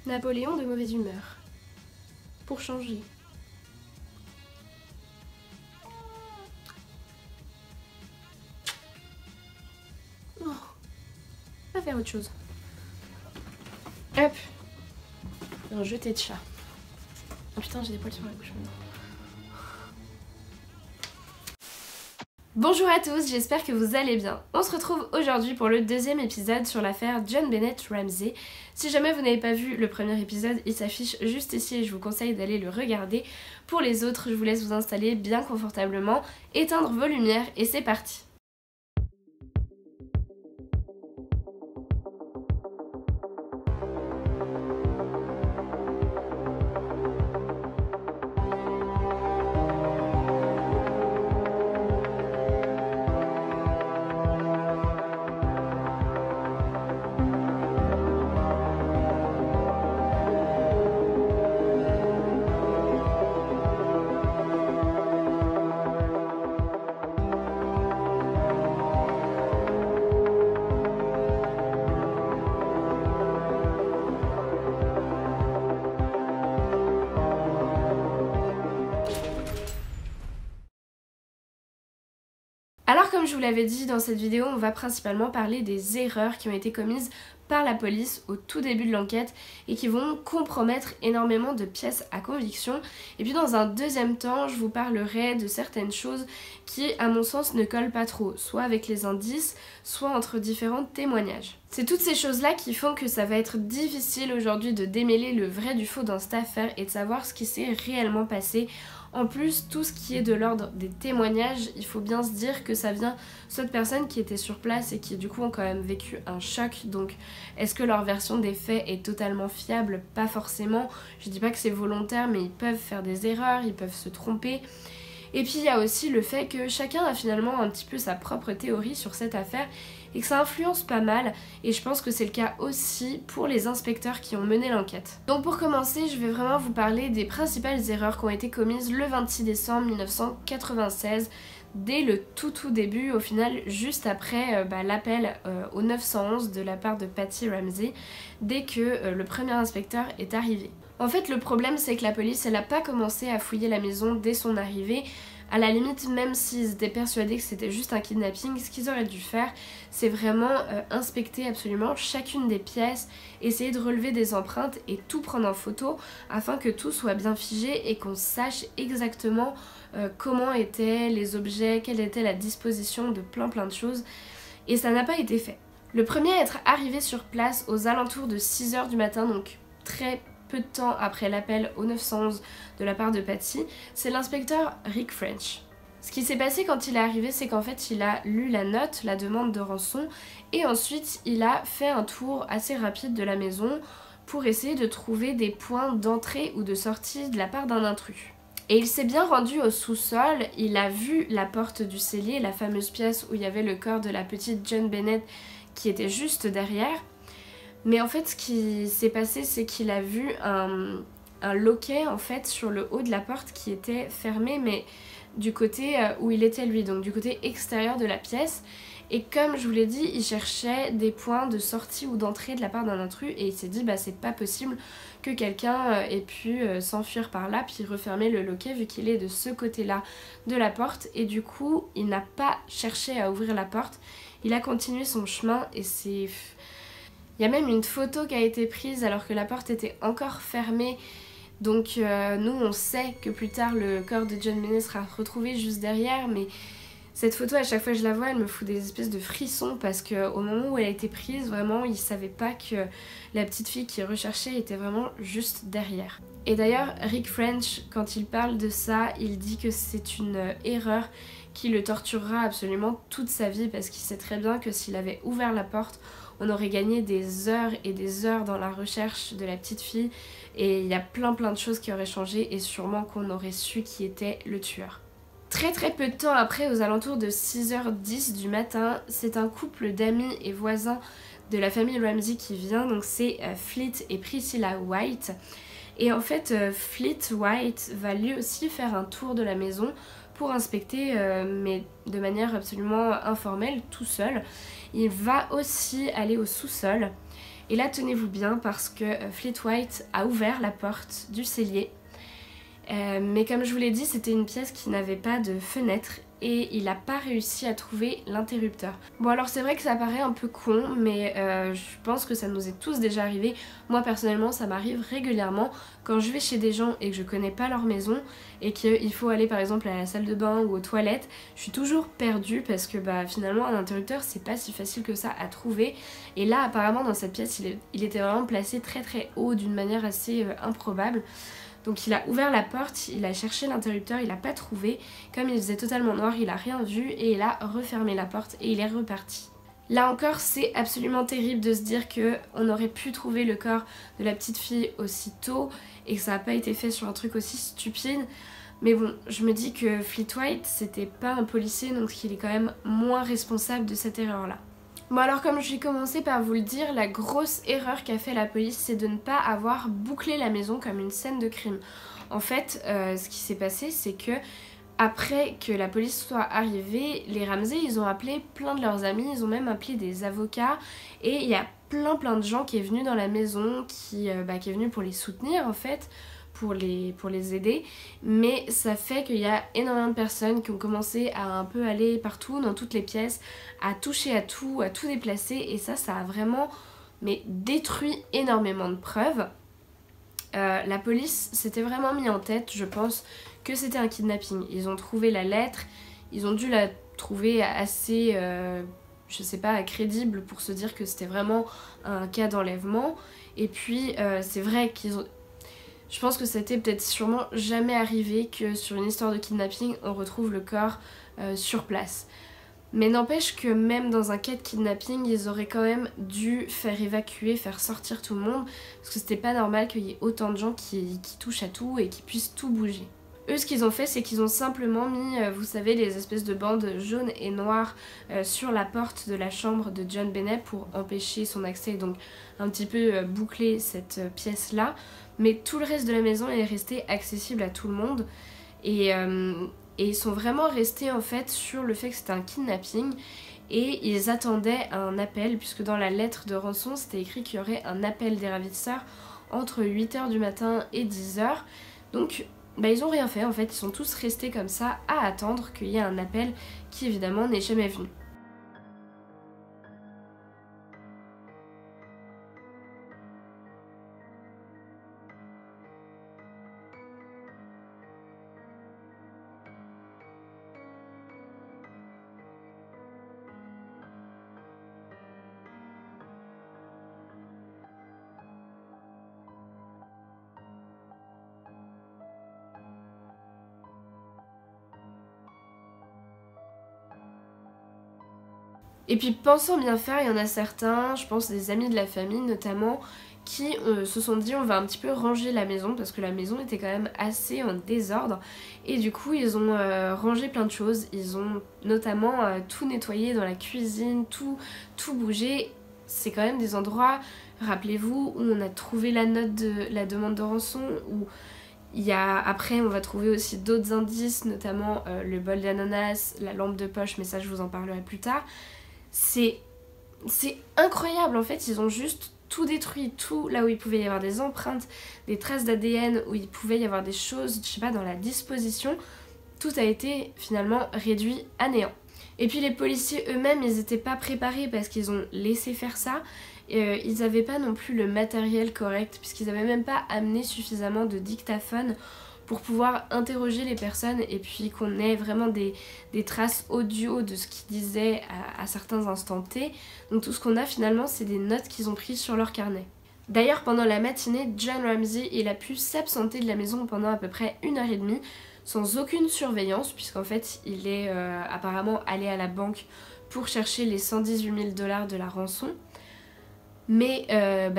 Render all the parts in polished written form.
Napoléon de mauvaise humeur. Pour changer. Oh, on va faire autre chose. Hop. Un jeté de chat. Oh putain, j'ai des poils sur la bouche maintenant. Bonjour à tous, j'espère que vous allez bien. On se retrouve aujourd'hui pour le deuxième épisode sur l'affaire John Bennett Ramsey. Si jamais vous n'avez pas vu le premier épisode, il s'affiche juste ici et je vous conseille d'aller le regarder. Pour les autres, je vous laisse vous installer bien confortablement, éteindre vos lumières et c'est parti. Alors comme je vous l'avais dit dans cette vidéo, on va principalement parler des erreurs qui ont été commises par la police au tout début de l'enquête et qui vont compromettre énormément de pièces à conviction. Et puis dans un deuxième temps, je vous parlerai de certaines choses qui, à mon sens, ne collent pas trop, soit avec les indices, soit entre différents témoignages. C'est toutes ces choses-là qui font que ça va être difficile aujourd'hui de démêler le vrai du faux dans cette affaire et de savoir ce qui s'est réellement passé. En plus, tout ce qui est de l'ordre des témoignages, il faut bien se dire que ça vient soit de personnes qui étaient sur place et qui du coup ont quand même vécu un choc. Donc est-ce que leur version des faits est totalement fiable? Pas forcément. Je dis pas que c'est volontaire, mais ils peuvent faire des erreurs, ils peuvent se tromper. Et puis il y a aussi le fait que chacun a finalement un petit peu sa propre théorie sur cette affaire et que ça influence pas mal, et je pense que c'est le cas aussi pour les inspecteurs qui ont mené l'enquête. Donc pour commencer, je vais vraiment vous parler des principales erreurs qui ont été commises le 26 décembre 1996, dès le tout début, au final juste après l'appel au 911 de la part de Patty Ramsey, dès que le premier inspecteur est arrivé. En fait, le problème c'est que la police elle a pas commencé à fouiller la maison dès son arrivée. À la limite, même s'ils étaient persuadés que c'était juste un kidnapping, ce qu'ils auraient dû faire, c'est vraiment inspecter absolument chacune des pièces, essayer de relever des empreintes et tout prendre en photo afin que tout soit bien figé et qu'on sache exactement comment étaient les objets, quelle était la disposition de plein de choses. Et ça n'a pas été fait. Le premier à être arrivé sur place aux alentours de 6 h du matin, donc très peu de temps après l'appel au 911 de la part de Patty, c'est l'inspecteur Rick French. Ce qui s'est passé quand il est arrivé, c'est qu'en fait il a lu la note, la demande de rançon, et ensuite il a fait un tour assez rapide de la maison pour essayer de trouver des points d'entrée ou de sortie de la part d'un intrus. Et il s'est bien rendu au sous-sol, il a vu la porte du cellier, la fameuse pièce où il y avait le corps de la petite John Bennett qui était juste derrière. Mais en fait ce qui s'est passé c'est qu'il a vu un loquet en fait sur le haut de la porte qui était fermé, mais du côté où il était lui, donc du côté extérieur de la pièce. Et comme je vous l'ai dit, il cherchait des points de sortie ou d'entrée de la part d'un intrus et il s'est dit bah c'est pas possible que quelqu'un ait pu s'enfuir par là puis refermer le loquet vu qu'il est de ce côté là de la porte, et du coup il n'a pas cherché à ouvrir la porte, il a continué son chemin. Et c'est... Il y a même une photo qui a été prise alors que la porte était encore fermée. Donc nous on sait que plus tard le corps de John Bennett sera retrouvé juste derrière, mais cette photo à chaque fois que je la vois elle me fout des espèces de frissons parce qu'au moment où elle a été prise, vraiment ils savaient pas que la petite fille qui est recherchée était vraiment juste derrière. Et d'ailleurs Rick French, quand il parle de ça, il dit que c'est une erreur qui le torturera absolument toute sa vie parce qu'il sait très bien que s'il avait ouvert la porte, on aurait gagné des heures et des heures dans la recherche de la petite fille et il y a plein de choses qui auraient changé et sûrement qu'on aurait su qui était le tueur. Très peu de temps après, aux alentours de 6 h 10 du matin, c'est un couple d'amis et voisins de la famille Ramsey qui vient, donc c'est Fleet et Priscilla White. Et en fait, Fleet White va lui aussi faire un tour de la maison pour inspecter, mais de manière absolument informelle, tout seul. Il va aussi aller au sous-sol. Et là tenez-vous bien parce que Fleet White a ouvert la porte du cellier. Mais comme je vous l'ai dit, c'était une pièce qui n'avait pas de fenêtre et il n'a pas réussi à trouver l'interrupteur. Bon alors c'est vrai que ça paraît un peu con, mais je pense que ça nous est tous déjà arrivé. Moi personnellement ça m'arrive régulièrement quand je vais chez des gens et que je connais pas leur maison et qu'il faut aller par exemple à la salle de bain ou aux toilettes, je suis toujours perdue parce que finalement un interrupteur c'est pas si facile que ça à trouver. Et là apparemment dans cette pièce il était vraiment placé très très haut d'une manière assez improbable. Donc il a ouvert la porte, il a cherché l'interrupteur, il n'a pas trouvé. Comme il faisait totalement noir, il a rien vu et il a refermé la porte et il est reparti. Là encore, c'est absolument terrible de se dire qu'on aurait pu trouver le corps de la petite fille aussi tôt et que ça n'a pas été fait sur un truc aussi stupide. Mais bon, je me dis que Fleet White, c'était pas un policier, donc il est quand même moins responsable de cette erreur-là. Bon alors comme je vais commencer par vous le dire, la grosse erreur qu'a fait la police c'est de ne pas avoir bouclé la maison comme une scène de crime. En fait, ce qui s'est passé c'est que après que la police soit arrivée, les Ramsey ils ont appelé plein de leurs amis, ils ont même appelé des avocats et il y a plein de gens qui est venu dans la maison, qui est venu pour les soutenir en fait. Pour les aider, mais ça fait qu'il y a énormément de personnes qui ont commencé à un peu aller partout dans toutes les pièces, à toucher à tout déplacer et ça a vraiment détruit énormément de preuves. La police s'était vraiment mis en tête, je pense, que c'était un kidnapping. Ils ont trouvé la lettre, ils ont dû la trouver assez, je sais pas, crédible pour se dire que c'était vraiment un cas d'enlèvement. Et puis c'est vrai qu'ils ont... Je pense que c'était peut-être sûrement jamais arrivé que sur une histoire de kidnapping, on retrouve le corps sur place. Mais n'empêche que même dans un cas de kidnapping, ils auraient quand même dû faire évacuer, faire sortir tout le monde, parce que c'était pas normal qu'il y ait autant de gens qui touchent à tout et qui puissent tout bouger. Eux, ce qu'ils ont fait, c'est qu'ils ont simplement mis, vous savez, les espèces de bandes jaunes et noires sur la porte de la chambre de John Bennett pour empêcher son accès, donc un petit peu boucler cette pièce-là. Mais tout le reste de la maison est resté accessible à tout le monde. Et ils sont vraiment restés en fait sur le fait que c'était un kidnapping. Et ils attendaient un appel, puisque dans la lettre de rançon, c'était écrit qu'il y aurait un appel des ravisseurs entre 8h du matin et 10h. Donc ils ont rien fait en fait, ils sont tous restés comme ça à attendre qu'il y ait un appel qui évidemment n'est jamais venu. Et puis pensant bien faire, il y en a certains, je pense des amis de la famille notamment, qui se sont dit on va un petit peu ranger la maison parce que la maison était quand même assez en désordre et du coup ils ont rangé plein de choses, ils ont notamment tout nettoyé dans la cuisine, tout bougé. C'est quand même des endroits, rappelez-vous, où on a trouvé la note de la demande de rançon, où après on va trouver aussi d'autres indices, notamment le bol d'ananas, la lampe de poche, mais ça je vous en parlerai plus tard. C'est incroyable en fait, ils ont juste tout détruit, tout là où il pouvait y avoir des empreintes, des traces d'ADN, où il pouvait y avoir des choses, je sais pas, dans la disposition, tout a été finalement réduit à néant. Et puis les policiers eux-mêmes, ils étaient pas préparés parce qu'ils ont laissé faire ça, ils avaient pas non plus le matériel correct, puisqu'ils avaient même pas amené suffisamment de dictaphones pour pouvoir interroger les personnes et puis qu'on ait vraiment des traces audio de ce qu'ils disaient à certains instants T. Donc tout ce qu'on a finalement c'est des notes qu'ils ont prises sur leur carnet. D'ailleurs pendant la matinée, John Ramsey il a pu s'absenter de la maison pendant à peu près 1h30 sans aucune surveillance puisqu'en fait il est apparemment allé à la banque pour chercher les 118 000 $ de la rançon. Mais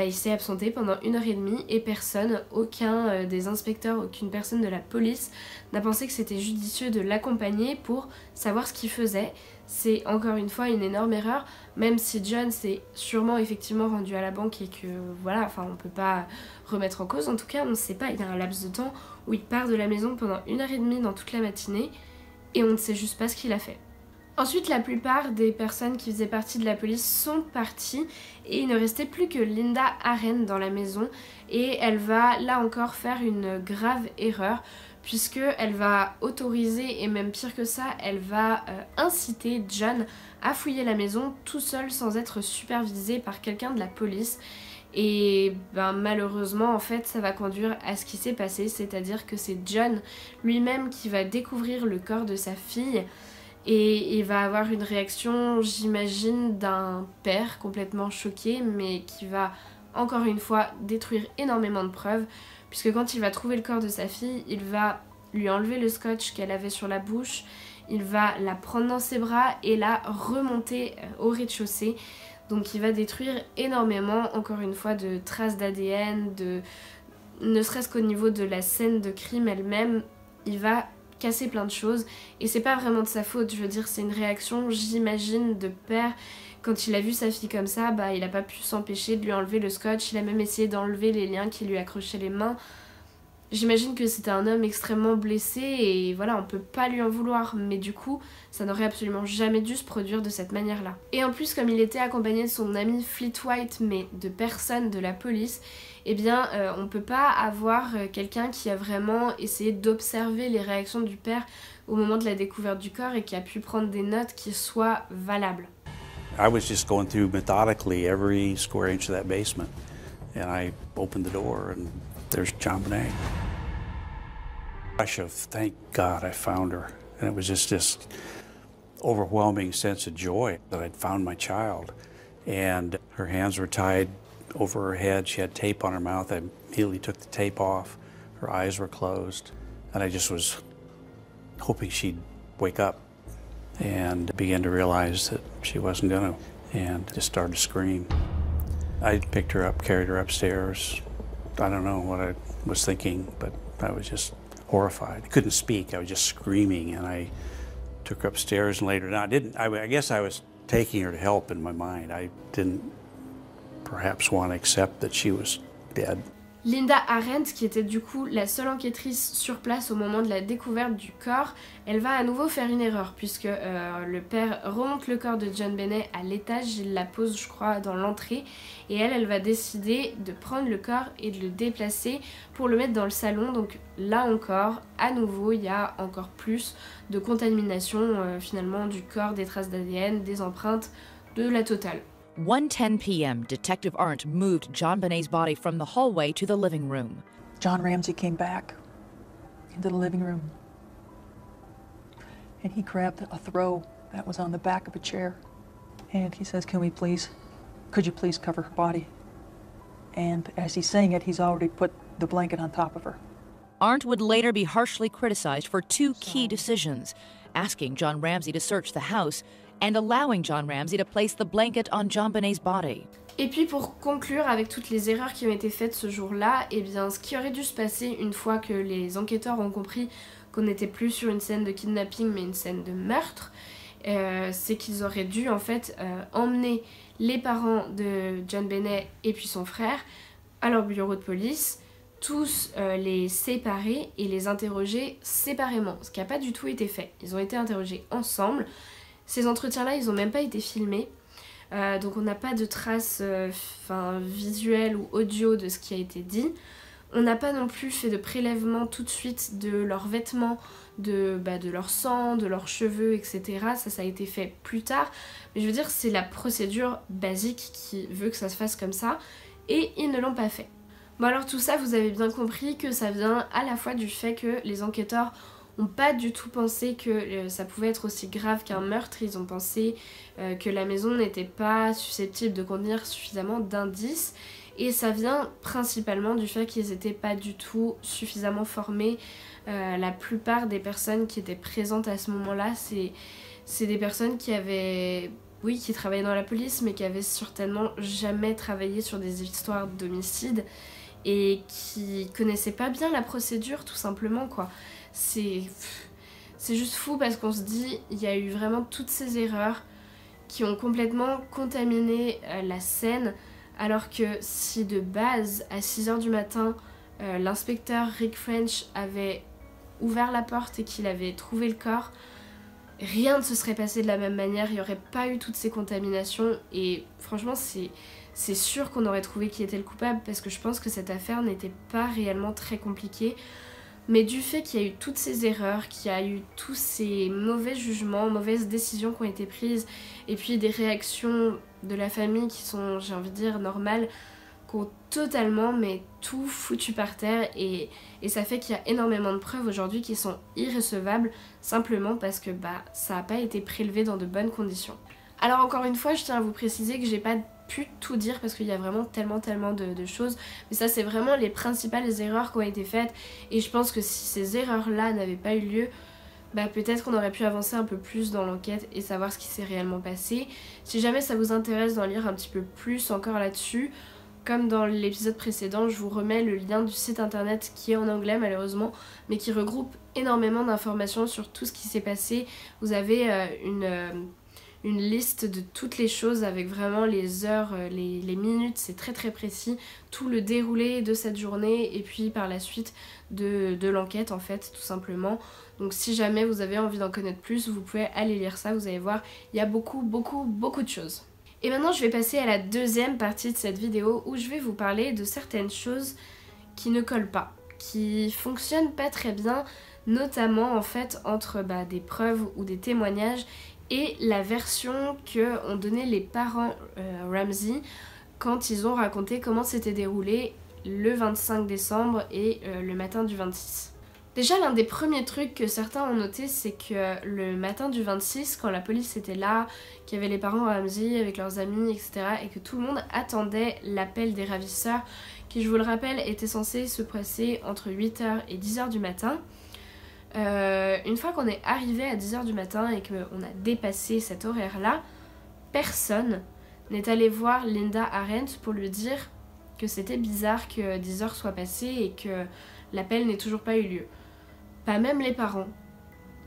il s'est absenté pendant 1h30 et personne, aucun des inspecteurs, aucune personne de la police n'a pensé que c'était judicieux de l'accompagner pour savoir ce qu'il faisait. C'est encore une fois une énorme erreur, même si John s'est sûrement effectivement rendu à la banque et que voilà, enfin on peut pas remettre en cause, en tout cas on ne sait pas, il y a un laps de temps où il part de la maison pendant 1h30 dans toute la matinée et on ne sait juste pas ce qu'il a fait. Ensuite, la plupart des personnes qui faisaient partie de la police sont parties et il ne restait plus que Linda Aren dans la maison et elle va là encore faire une grave erreur puisque elle va autoriser, et même pire que ça, elle va inciter John à fouiller la maison tout seul sans être supervisé par quelqu'un de la police. Et malheureusement en fait ça va conduire à ce qui s'est passé, c'est-à-dire que c'est John lui-même qui va découvrir le corps de sa fille. Et il va avoir une réaction, j'imagine, d'un père complètement choqué, mais qui va encore une fois détruire énormément de preuves, puisque quand il va trouver le corps de sa fille, il va lui enlever le scotch qu'elle avait sur la bouche, il va la prendre dans ses bras et la remonter au rez-de-chaussée. Donc il va détruire énormément, encore une fois, de traces d'ADN, ne serait-ce qu'au niveau de la scène de crime elle-même, il va casser plein de choses et c'est pas vraiment de sa faute, je veux dire c'est une réaction, j'imagine, de père. Quand il a vu sa fille comme ça, il a pas pu s'empêcher de lui enlever le scotch, il a même essayé d'enlever les liens qui lui accrochaient les mains. J'imagine que c'était un homme extrêmement blessé et voilà, on peut pas lui en vouloir, mais du coup, ça n'aurait absolument jamais dû se produire de cette manière-là. Et en plus, comme il était accompagné de son ami Fleet White, mais de personne de la police, eh bien, on peut pas avoir quelqu'un qui a vraiment essayé d'observer les réactions du père au moment de la découverte du corps et qui a pu prendre des notes qui soient valables. I was just going through methodically every square inch of that basement, and I opened the door and there's JonBenét. I should have thanked God I found her. And it was just this overwhelming sense of joy that I'd found my child. And her hands were tied over her head. She had tape on her mouth. I immediately took the tape off. Her eyes were closed. And I just was hoping she'd wake up and began to realize that she wasn't going to, and just started to scream. I picked her up, carried her upstairs. I don't know what I was thinking, but I was just horrified. I couldn't speak. I was just screaming, and I took her upstairs and laid her down. I guess I was taking her to help in my mind. I didn't perhaps want to accept that she was dead. Linda Arendt, qui était du coup la seule enquêtrice sur place au moment de la découverte du corps, elle va à nouveau faire une erreur puisque le père remonte le corps de JonBenét à l'étage, il la pose je crois dans l'entrée et elle va décider de prendre le corps et de le déplacer pour le mettre dans le salon. Donc là encore, à nouveau, il y a encore plus de contamination finalement du corps, des traces d'ADN, des empreintes, de la totale. 1:10 p.m., Detective Arndt moved JonBenét's body from the hallway to the living room. John Ramsey came back into the living room, and he grabbed a throw that was on the back of a chair, and he says, could you please cover her body? And as he's saying it, he's already put the blanket on top of her. Arndt would later be harshly criticized for two key decisions, asking John Ramsey to search the house and allowing John Ramsey to place the blanket on JonBenét's body. Et puis pour conclure avec toutes les erreurs qui ont été faites ce jour-là, eh bien ce qui aurait dû se passer une fois que les enquêteurs ont compris qu'on n'était plus sur une scène de kidnapping mais une scène de meurtre, c'est qu'ils auraient dû en fait emmener les parents de JonBenét et puis son frère à leur bureau de police, tous les séparer et les interroger séparément, ce qui n'a pas du tout été fait. Ils ont été interrogés ensemble. Ces entretiens-là, ils n'ont même pas été filmés, donc on n'a pas de traces visuelles ou audio de ce qui a été dit. On n'a pas non plus fait de prélèvement tout de suite de leurs vêtements, de leur sang, de leurs cheveux, etc. Ça a été fait plus tard, mais je veux dire, c'est la procédure basique qui veut que ça se fasse comme ça, et ils ne l'ont pas fait. Bon alors tout ça, vous avez bien compris que ça vient à la fois du fait que les enquêteurs n'ont pas du tout pensé que ça pouvait être aussi grave qu'un meurtre. Ils ont pensé que la maison n'était pas susceptible de contenir suffisamment d'indices. Et ça vient principalement du fait qu'ils n'étaient pas du tout suffisamment formés. La plupart des personnes qui étaient présentes à ce moment-là, c'est des personnes qui avaient... Oui, qui travaillaient dans la police, mais qui avaient certainement jamais travaillé sur des histoires d'homicide et qui connaissaient pas bien la procédure, tout simplement, quoi. C'est juste fou parce qu'on se dit, il y a eu vraiment toutes ces erreurs qui ont complètement contaminé la scène, alors que si de base, à 6h du matin, l'inspecteur Rick French avait ouvert la porte et qu'il avait trouvé le corps, rien ne se serait passé de la même manière, il n'y aurait pas eu toutes ces contaminations et franchement c'est sûr qu'on aurait trouvé qui était le coupable parce que je pense que cette affaire n'était pas réellement très compliquée. Mais du fait qu'il y a eu toutes ces erreurs, qu'il y a eu tous ces mauvais jugements, mauvaises décisions qui ont été prises, et puis des réactions de la famille qui sont, j'ai envie de dire, normales, qui ont totalement, mais tout foutu par terre, et ça fait qu'il y a énormément de preuves aujourd'hui qui sont irrecevables, simplement parce que ça n'a pas été prélevé dans de bonnes conditions. Alors encore une fois, je tiens à vous préciser que j'ai pas pu tout dire parce qu'il y a vraiment tellement de choses, mais ça c'est vraiment les principales erreurs qui ont été faites, et je pense que si ces erreurs là n'avaient pas eu lieu, peut-être qu'on aurait pu avancer un peu plus dans l'enquête et savoir ce qui s'est réellement passé. Si jamais ça vous intéresse d'en lire un petit peu plus encore là-dessus, comme dans l'épisode précédent, je vous remets le lien du site internet qui est en anglais malheureusement, mais qui regroupe énormément d'informations sur tout ce qui s'est passé. Vous avez une liste de toutes les choses avec vraiment les heures, les minutes, c'est très précis, tout le déroulé de cette journée et puis par la suite de l'enquête en fait, tout simplement. Donc si jamais vous avez envie d'en connaître plus, vous pouvez aller lire ça, vous allez voir, il y a beaucoup de choses. Et maintenant je vais passer à la deuxième partie de cette vidéo où je vais vous parler de certaines choses qui ne collent pas, qui fonctionnent pas très bien, notamment en fait entre des preuves ou des témoignages et la version que ont donné les parents Ramsey quand ils ont raconté comment s'était déroulé le 25 décembre et le matin du 26. Déjà, l'un des premiers trucs que certains ont noté, c'est que le matin du 26, quand la police était là, qu'il y avait les parents Ramsey avec leurs amis, etc., et que tout le monde attendait l'appel des ravisseurs, qui, je vous le rappelle, était censé se passer entre 8h et 10h du matin. Une fois qu'on est arrivé à 10h du matin et qu'on a dépassé cet horaire-là, personne n'est allé voir Linda Arendt pour lui dire que c'était bizarre que 10h soit passées et que l'appel n'ait toujours pas eu lieu. Pas même les parents.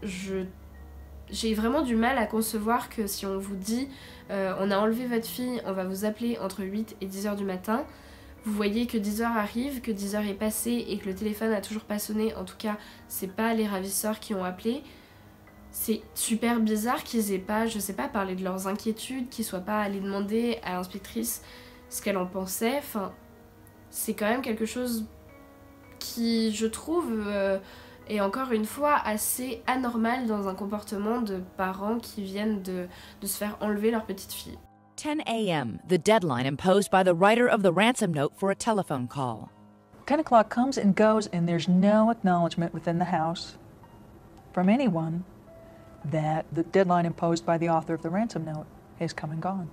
J'ai vraiment du mal à concevoir que si on vous dit on a enlevé votre fille, on va vous appeler entre 8 et 10h du matin, vous voyez que 10h arrive, que 10h est passé et que le téléphone n'a toujours pas sonné, en tout cas c'est pas les ravisseurs qui ont appelé. C'est super bizarre qu'ils aient pas, je sais pas, parlé de leurs inquiétudes, qu'ils soient pas allés demander à l'inspectrice ce qu'elle en pensait. Enfin, c'est quand même quelque chose qui, je trouve, est encore une fois assez anormal dans un comportement de parents qui viennent de se faire enlever leur petite fille. 10 a.m., the deadline imposed by the writer of the ransom note for a telephone call. 10 o'clock comes and goes, and there's no acknowledgement within the house from anyone that the deadline imposed by the author of the ransom note has come and gone.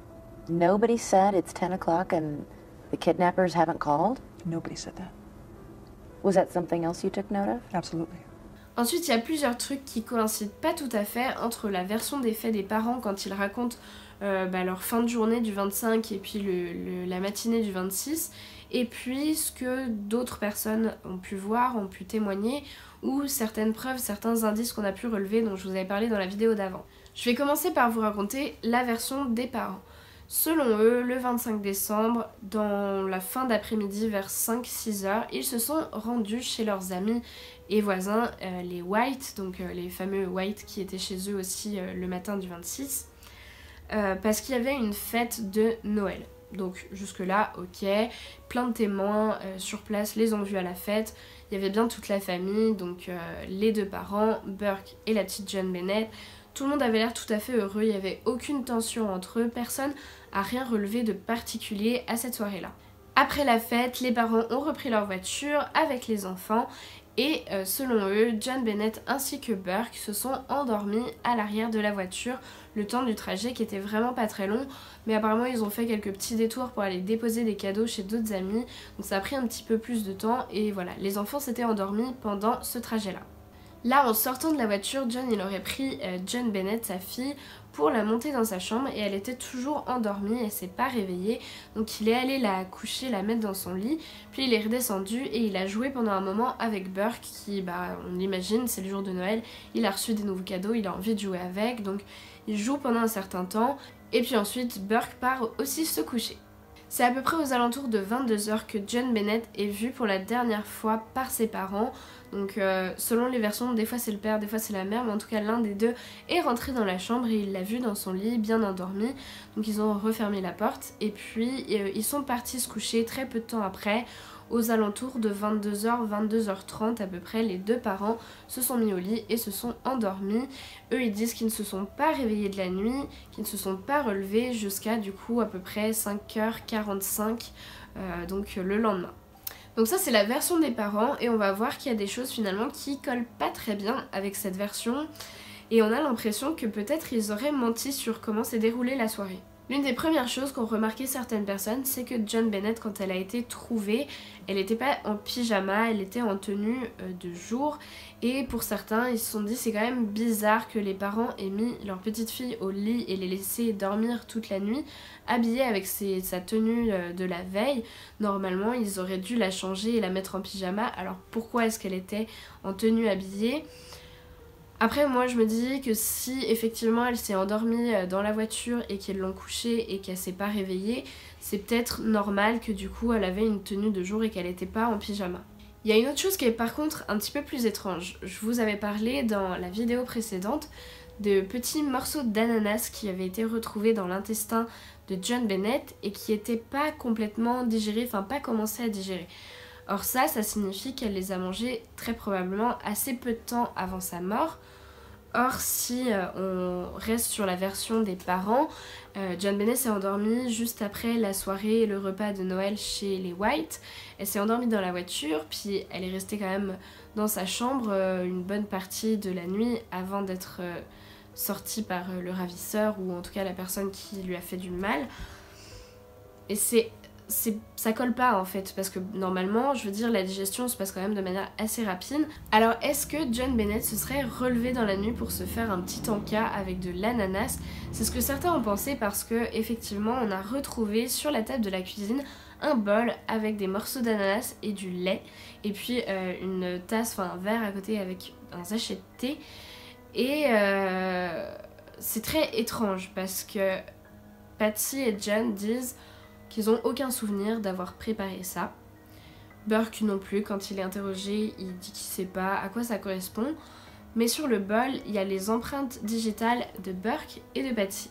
Nobody said it's 10 o'clock and the kidnappers haven't called? Nobody said that. Was that something else you took note of? Absolutely. Ensuite, il y a plusieurs trucs qui coïncident pas tout à fait entre la version des faits des parents quand ils racontent leur fin de journée du 25 et puis la matinée du 26, et puis ce que d'autres personnes ont pu voir, ont pu témoigner, ou certaines preuves, certains indices qu'on a pu relever dont je vous avais parlé dans la vidéo d'avant. Je vais commencer par vous raconter la version des parents. Selon eux, le 25 décembre, dans la fin d'après-midi vers 5-6 heures, ils se sont rendus chez leurs amis et voisins, les White, donc les fameux White qui étaient chez eux aussi le matin du 26, parce qu'il y avait une fête de Noël. Donc jusque là, ok, plein de témoins sur place les ont vus à la fête, il y avait bien toute la famille, donc les deux parents, Burke et la petite John Bennett. Tout le monde avait l'air tout à fait heureux, il n'y avait aucune tension entre eux, personne n'a rien relevé de particulier à cette soirée-là. Après la fête, les parents ont repris leur voiture avec les enfants et selon eux, John Bennett ainsi que Burke se sont endormis à l'arrière de la voiture le temps du trajet qui était vraiment pas très long, mais apparemment ils ont fait quelques petits détours pour aller déposer des cadeaux chez d'autres amis, donc ça a pris un petit peu plus de temps et voilà, les enfants s'étaient endormis pendant ce trajet-là. Là, en sortant de la voiture, John il aurait pris John Bennett, sa fille, pour la monter dans sa chambre et elle était toujours endormie, elle s'est pas réveillée, donc il est allé la coucher, la mettre dans son lit, puis il est redescendu et il a joué pendant un moment avec Burke qui, on l'imagine, c'est le jour de Noël, il a reçu des nouveaux cadeaux, il a envie de jouer avec, donc il joue pendant un certain temps et puis ensuite Burke part aussi se coucher. C'est à peu près aux alentours de 22 h que John Bennett est vu pour la dernière fois par ses parents. Donc selon les versions, des fois c'est le père, des fois c'est la mère, mais en tout cas l'un des deux est rentré dans la chambre et il l'a vu dans son lit bien endormi. Donc ils ont refermé la porte et puis ils sont partis se coucher très peu de temps après. Aux alentours de 22 h, 22 h 30 à peu près, les deux parents se sont mis au lit et se sont endormis. Eux ils disent qu'ils ne se sont pas réveillés de la nuit, qu'ils ne se sont pas relevés jusqu'à du coup à peu près 5 h 45 donc le lendemain. Donc ça c'est la version des parents et on va voir qu'il y a des choses finalement qui collent pas très bien avec cette version et on a l'impression que peut-être ils auraient menti sur comment s'est déroulée la soirée. L'une des premières choses qu'ont remarqué certaines personnes, c'est que John Bennett, quand elle a été trouvée, elle n'était pas en pyjama, elle était en tenue de jour. Et pour certains, ils se sont dit c'est quand même bizarre que les parents aient mis leur petite fille au lit et les laissé dormir toute la nuit, habillée avec sa tenue de la veille. Normalement, ils auraient dû la changer et la mettre en pyjama. Alors pourquoi est-ce qu'elle était en tenue habillée ? Après moi je me dis que si effectivement elle s'est endormie dans la voiture et qu'ils l'ont couchée et qu'elle s'est pas réveillée, c'est peut-être normal que du coup elle avait une tenue de jour et qu'elle était pas en pyjama. Il y a une autre chose qui est par contre un petit peu plus étrange. Je vous avais parlé dans la vidéo précédente de petits morceaux d'ananas qui avaient été retrouvés dans l'intestin de John Bennett et qui n'étaient pas complètement digérés, enfin pas commencé à digérer. Or ça signifie qu'elle les a mangés très probablement assez peu de temps avant sa mort. Or si on reste sur la version des parents, John Bennett s'est endormie juste après la soirée et le repas de Noël chez les White. Elle s'est endormie dans la voiture, puis elle est restée quand même dans sa chambre une bonne partie de la nuit avant d'être sortie par le ravisseur ou en tout cas la personne qui lui a fait du mal. Et ça colle pas en fait parce que normalement je veux dire la digestion se passe quand même de manière assez rapide. Alors est-ce que John Bennett se serait relevé dans la nuit pour se faire un petit encas avec de l'ananas? C'est ce que certains ont pensé parce que effectivement on a retrouvé sur la table de la cuisine un bol avec des morceaux d'ananas et du lait et puis une tasse, enfin un verre à côté avec un sachet de thé et c'est très étrange parce que Patsy et John disent qu'ils n'ont aucun souvenir d'avoir préparé ça. Burke non plus, quand il est interrogé, il dit qu'il sait pas à quoi ça correspond. Mais sur le bol, il y a les empreintes digitales de Burke et de Patsy.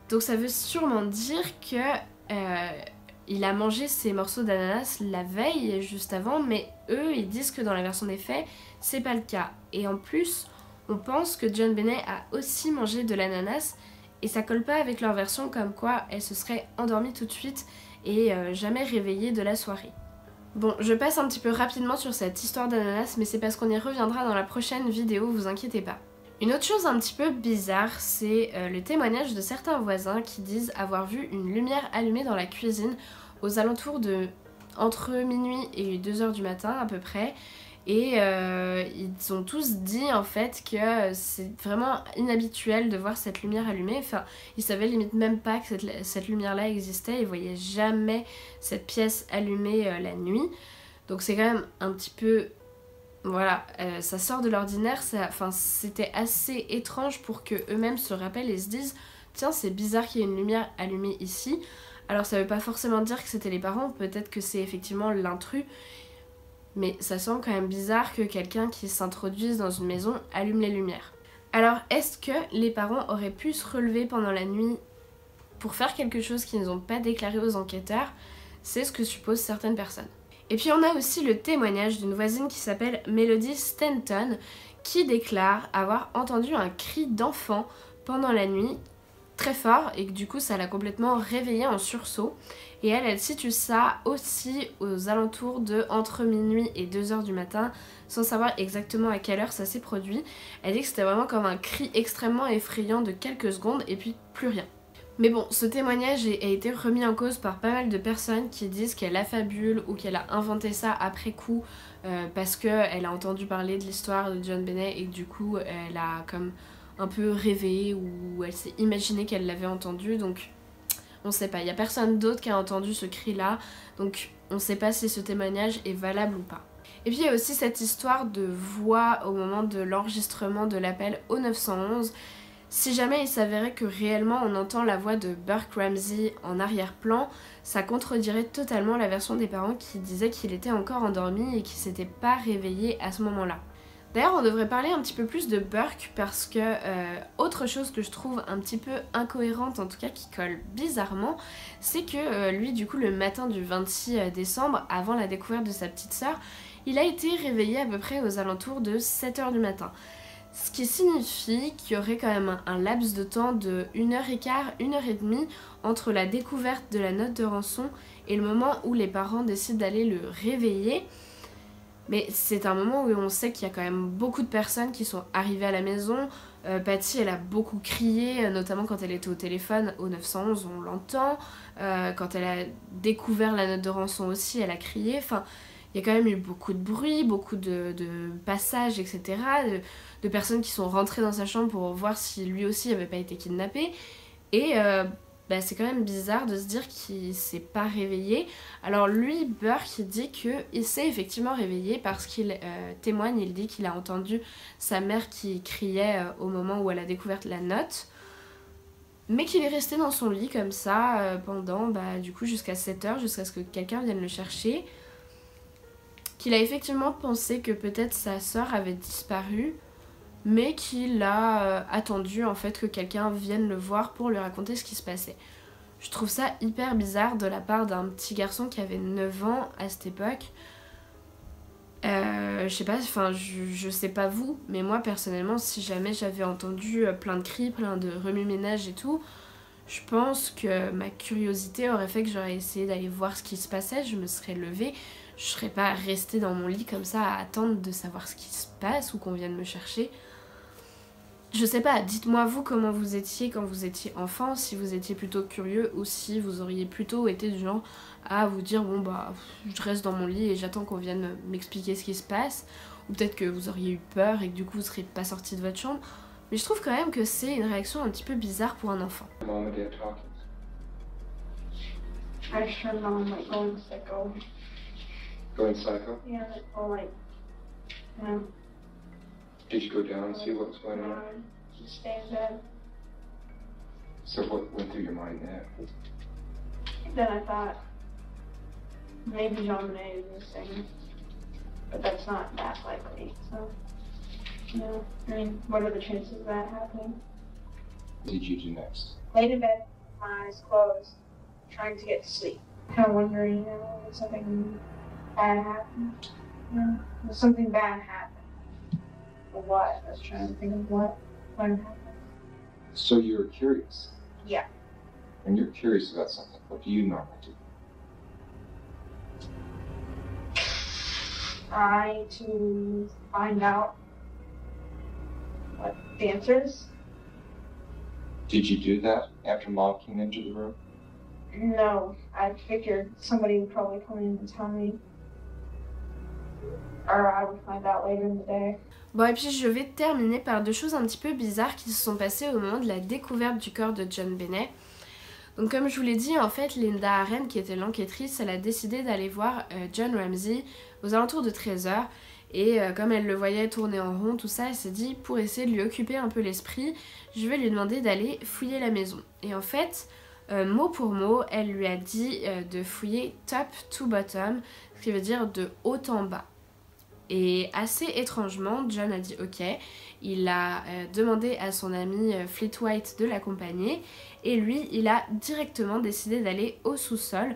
Donc ça veut sûrement dire que il a mangé ces morceaux d'ananas la veille, juste avant, mais eux, ils disent que dans la version des faits, c'est pas le cas. Et en plus, on pense que John Bennett a aussi mangé de l'ananas, et ça colle pas avec leur version comme quoi elle se serait endormie tout de suite et jamais réveillée de la soirée. Bon, je passe un petit peu rapidement sur cette histoire d'ananas, mais c'est parce qu'on y reviendra dans la prochaine vidéo, vous inquiétez pas. Une autre chose un petit peu bizarre, c'est le témoignage de certains voisins qui disent avoir vu une lumière allumée dans la cuisine aux alentours de entre minuit et 2 h du matin à peu près. Et ils ont tous dit en fait que c'est vraiment inhabituel de voir cette lumière allumée. Enfin, ils savaient limite même pas que cette lumière-là existait. Ils voyaient jamais cette pièce allumée la nuit. Donc c'est quand même un petit peu... Voilà, ça sort de l'ordinaire. Enfin, c'était assez étrange pour qu'eux-mêmes se rappellent et se disent « Tiens, c'est bizarre qu'il y ait une lumière allumée ici. » Alors ça veut pas forcément dire que c'était les parents. Peut-être que c'est effectivement l'intrus. Mais ça semble quand même bizarre que quelqu'un qui s'introduise dans une maison allume les lumières. Alors est-ce que les parents auraient pu se relever pendant la nuit pour faire quelque chose qu'ils n'ont pas déclaré aux enquêteurs? C'est ce que supposent certaines personnes. Et puis on a aussi le témoignage d'une voisine qui s'appelle Melody Stanton qui déclare avoir entendu un cri d'enfant pendant la nuit très fort et que du coup ça l'a complètement réveillée en sursaut. Et elle situe ça aussi aux alentours de entre minuit et 2 h du matin, sans savoir exactement à quelle heure ça s'est produit. Elle dit que c'était vraiment comme un cri extrêmement effrayant de quelques secondes et puis plus rien. Mais bon, ce témoignage a été remis en cause par pas mal de personnes qui disent qu'elle affabule ou qu'elle a inventé ça après coup parce qu'elle a entendu parler de l'histoire de John Bennett et que du coup elle a comme un peu rêvé ou elle s'est imaginé qu'elle l'avait entendu, donc on sait pas. Il y a personne d'autre qui a entendu ce cri là, donc on sait pas si ce témoignage est valable ou pas. Et puis il y a aussi cette histoire de voix au moment de l'enregistrement de l'appel au 911. Si jamais il s'avérait que réellement on entend la voix de Burke Ramsey en arrière-plan, ça contredirait totalement la version des parents qui disaient qu'il était encore endormi et qu'il s'était pas réveillé à ce moment-là. D'ailleurs, on devrait parler un petit peu plus de Burke parce que autre chose que je trouve un petit peu incohérente, en tout cas qui colle bizarrement, c'est que lui, du coup, le matin du 26 décembre, avant la découverte de sa petite sœur, il a été réveillé à peu près aux alentours de 7h du matin. Ce qui signifie qu'il y aurait quand même un laps de temps de 1h15, 1h30 entre la découverte de la note de rançon et le moment où les parents décident d'aller le réveiller. Mais c'est un moment où on sait qu'il y a quand même beaucoup de personnes qui sont arrivées à la maison. Patty, elle a beaucoup crié, notamment quand elle était au téléphone au 911, on l'entend. Quand elle a découvert la note de rançon aussi, elle a crié. Enfin, il y a quand même eu beaucoup de bruit, beaucoup de passages, etc. De personnes qui sont rentrées dans sa chambre pour voir si lui aussi n'avait pas été kidnappé. Et c'est quand même bizarre de se dire qu'il s'est pas réveillé. Alors lui, Burke, il dit qu'il s'est effectivement réveillé parce qu'il témoigne, il dit qu'il a entendu sa mère qui criait au moment où elle a découvert la note. Mais qu'il est resté dans son lit comme ça pendant du coup jusqu'à 7h, jusqu'à ce que quelqu'un vienne le chercher. Qu'il a effectivement pensé que peut-être sa sœur avait disparu, mais qu'il a attendu en fait que quelqu'un vienne le voir pour lui raconter ce qui se passait. Je trouve ça hyper bizarre de la part d'un petit garçon qui avait 9 ans à cette époque. Je sais pas, enfin je sais pas vous, mais moi personnellement, si jamais j'avais entendu plein de cris, plein de remue-ménage et tout, je pense que ma curiosité aurait fait que j'aurais essayé d'aller voir ce qui se passait, je me serais levée, je serais pas restée dans mon lit comme ça à attendre de savoir ce qui se passe ou qu'on vienne me chercher. Je sais pas, dites-moi vous comment vous étiez quand vous étiez enfant, si vous étiez plutôt curieux ou si vous auriez plutôt été du genre à vous dire bon je reste dans mon lit et j'attends qu'on vienne m'expliquer ce qui se passe, ou peut-être que vous auriez eu peur et que du coup vous serez pas sorti de votre chambre, mais je trouve quand même que c'est une réaction un petit peu bizarre pour un enfant. I just remember mom like going psycho. Going psycho? Yeah, like Did you go down and see what was going on? Just stay in bed. So what went through your mind then? Then I thought maybe John Bonet is missing, but that's not that likely. So, I mean, what are the chances of that happening? What did you do next? Laid in bed, my eyes closed, trying to get to sleep. Kind of wondering, if something bad happened. If something bad happened. Or what? I was trying to think of what happened. So you were curious? Yeah. When you're curious about something, what do you normally do? Try to find out what the answer is. Did you do that after Mom came into the room? No, I figured somebody would probably come in and tell me. Or I would find out later in the day. Bon, et puis je vais terminer par deux choses un petit peu bizarres qui se sont passées au moment de la découverte du corps de John Bonet. Donc comme je vous l'ai dit, en fait, Linda Aren, qui était l'enquêtrice, elle a décidé d'aller voir John Ramsey aux alentours de 13h. Et comme elle le voyait tourner en rond, tout ça, elle s'est dit, pour essayer de lui occuper un peu l'esprit, je vais lui demander d'aller fouiller la maison. Et en fait, mot pour mot, elle lui a dit de fouiller top to bottom, ce qui veut dire de haut en bas. Et assez étrangement, John a dit ok, il a demandé à son ami Fleet White de l'accompagner et lui, il a directement décidé d'aller au sous-sol.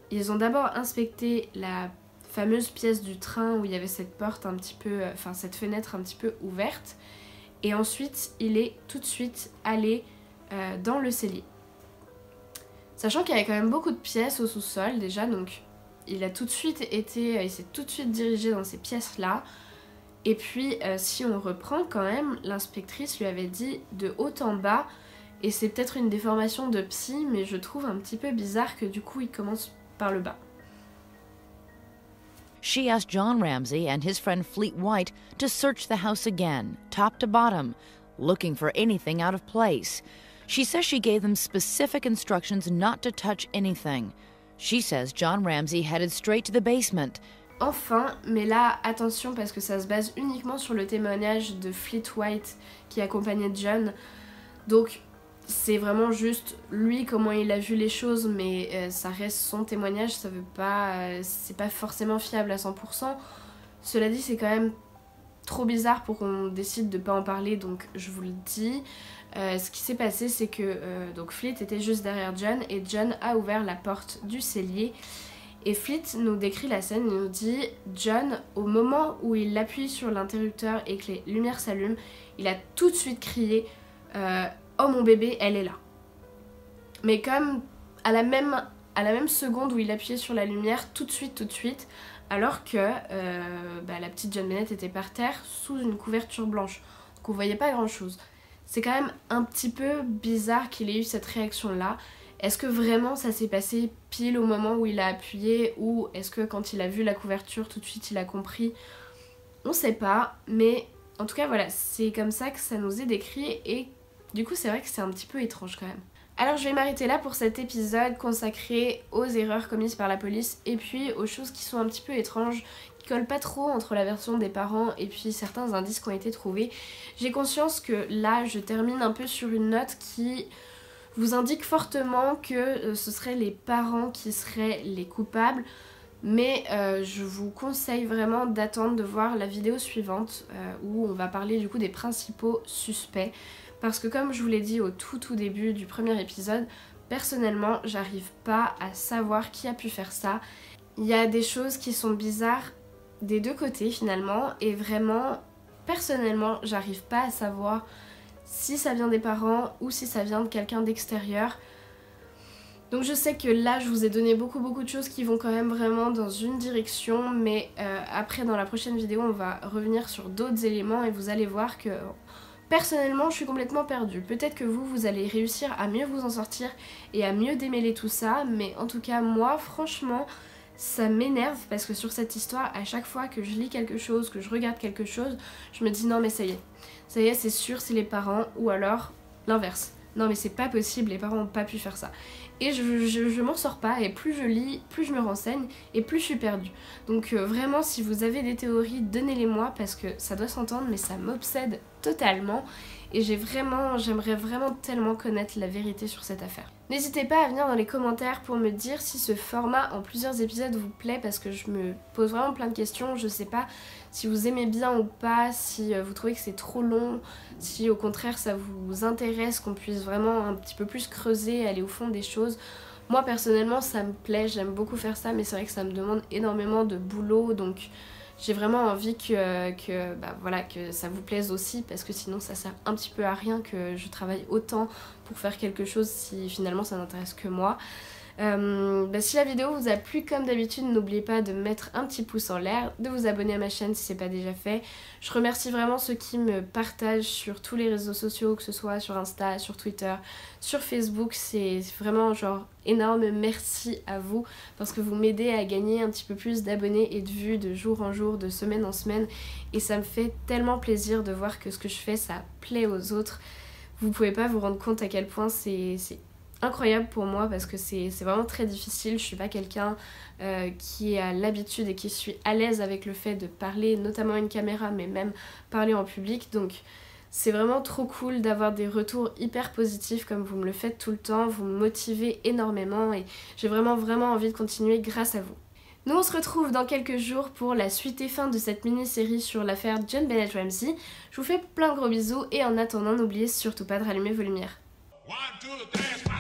Ils ont d'abord inspecté la fameuse pièce du train où il y avait cette porte un petit peu, cette fenêtre un petit peu ouverte, et ensuite il est tout de suite allé dans le cellier. Sachant qu'il y avait quand même beaucoup de pièces au sous-sol déjà, donc il s'est tout de suite dirigé dans ces pièces-là. Et puis, si on reprend quand même, l'inspectrice lui avait dit de haut en bas, et c'est peut-être une déformation de psy, mais je trouve un petit peu bizarre que du coup, il commence par le bas. She asked John Ramsey and his friend Fleet White to search the house again, top to bottom, looking for anything out of place. She says she gave them specific instructions not to touch anything. She says John Ramsey headed straight to the basement. Enfin, mais là, attention parce que ça se base uniquement sur le témoignage de Fleet White qui accompagnait John. Donc c'est vraiment juste lui comment il a vu les choses, mais ça reste son témoignage, ça veut pas, c'est pas forcément fiable à 100%. Cela dit, c'est quand même trop bizarre pour qu'on décide de pas en parler, donc je vous le dis. Ce qui s'est passé, c'est que donc Fleet était juste derrière John et John a ouvert la porte du cellier. Et Fleet nous décrit la scène, il nous dit John, au moment où il appuie sur l'interrupteur et que les lumières s'allument, il a tout de suite crié oh mon bébé, elle est là. Mais comme à la même seconde où il appuyait sur la lumière, tout de suite, alors que la petite John Bennett était par terre sous une couverture blanche. Donc on voyait pas grand chose. C'est quand même un petit peu bizarre qu'il ait eu cette réaction là. Est-ce que vraiment ça s'est passé pile au moment où il a appuyé, ou est-ce que quand il a vu la couverture tout de suite il a compris? On sait pas, mais en tout cas voilà, c'est comme ça que ça nous est décrit et du coup c'est vrai que c'est un petit peu étrange quand même. Alors je vais m'arrêter là pour cet épisode consacré aux erreurs commises par la police et puis aux choses qui sont un petit peu étranges, qui collent pas trop entre la version des parents et puis certains indices qui ont été trouvés. J'ai conscience que là je termine un peu sur une note qui vous indique fortement que ce seraient les parents qui seraient les coupables, mais je vous conseille vraiment d'attendre de voir la vidéo suivante où on va parler du coup des principaux suspects. Parce que comme je vous l'ai dit au tout début du premier épisode, personnellement j'arrive pas à savoir qui a pu faire ça. Il y a des choses qui sont bizarres des deux côtés finalement, et vraiment personnellement j'arrive pas à savoir si ça vient des parents ou si ça vient de quelqu'un d'extérieur. Donc je sais que là je vous ai donné beaucoup de choses qui vont quand même vraiment dans une direction, mais après dans la prochaine vidéo on va revenir sur d'autres éléments et vous allez voir que personnellement je suis complètement perdue. Peut-être que vous allez réussir à mieux vous en sortir et à mieux démêler tout ça, mais en tout cas moi franchement ça m'énerve parce que sur cette histoire, à chaque fois que je lis quelque chose, que je regarde quelque chose, je me dis non mais ça y est c'est sûr c'est les parents, ou alors l'inverse. Non mais c'est pas possible, les parents ont pas pu faire ça. Et je m'en sors pas, et plus je lis, plus je me renseigne, et plus je suis perdue. Donc vraiment, si vous avez des théories, donnez-les moi, parce que ça doit s'entendre, mais ça m'obsède totalement. Et j'aimerais vraiment tellement connaître la vérité sur cette affaire. N'hésitez pas à venir dans les commentaires pour me dire si ce format en plusieurs épisodes vous plaît, parce que je me pose vraiment plein de questions. Je sais pas si vous aimez bien ou pas, si vous trouvez que c'est trop long, si au contraire ça vous intéresse, qu'on puisse vraiment un petit peu plus creuser, aller au fond des choses. Moi personnellement ça me plaît, j'aime beaucoup faire ça, mais c'est vrai que ça me demande énormément de boulot, donc j'ai vraiment envie que ça vous plaise aussi, parce que sinon ça sert un petit peu à rien que je travaille autant pour faire quelque chose si finalement ça n'intéresse que moi. Si la vidéo vous a plu, comme d'habitude, n'oubliez pas de mettre un petit pouce en l'air, de vous abonner à ma chaîne si c'est pas déjà fait. Je remercie vraiment ceux qui me partagent sur tous les réseaux sociaux, que ce soit sur Insta, sur Twitter, sur Facebook. C'est vraiment genre énorme merci à vous, parce que vous m'aidez à gagner un petit peu plus d'abonnés et de vues de jour en jour, de semaine en semaine, et ça me fait tellement plaisir de voir que ce que je fais ça plaît aux autres. Vous pouvez pas vous rendre compte à quel point c'est incroyable pour moi, parce que c'est vraiment très difficile. Je suis pas quelqu'un qui a l'habitude et qui suis à l'aise avec le fait de parler, notamment à une caméra, mais même parler en public, donc c'est vraiment trop cool d'avoir des retours hyper positifs comme vous me le faites tout le temps. Vous me motivez énormément et j'ai vraiment envie de continuer grâce à vous. Nous on se retrouve dans quelques jours pour la suite et fin de cette mini-série sur l'affaire John Bennett Ramsey. Je vous fais plein de gros bisous et en attendant n'oubliez surtout pas de rallumer vos lumières. 1, 2, 3,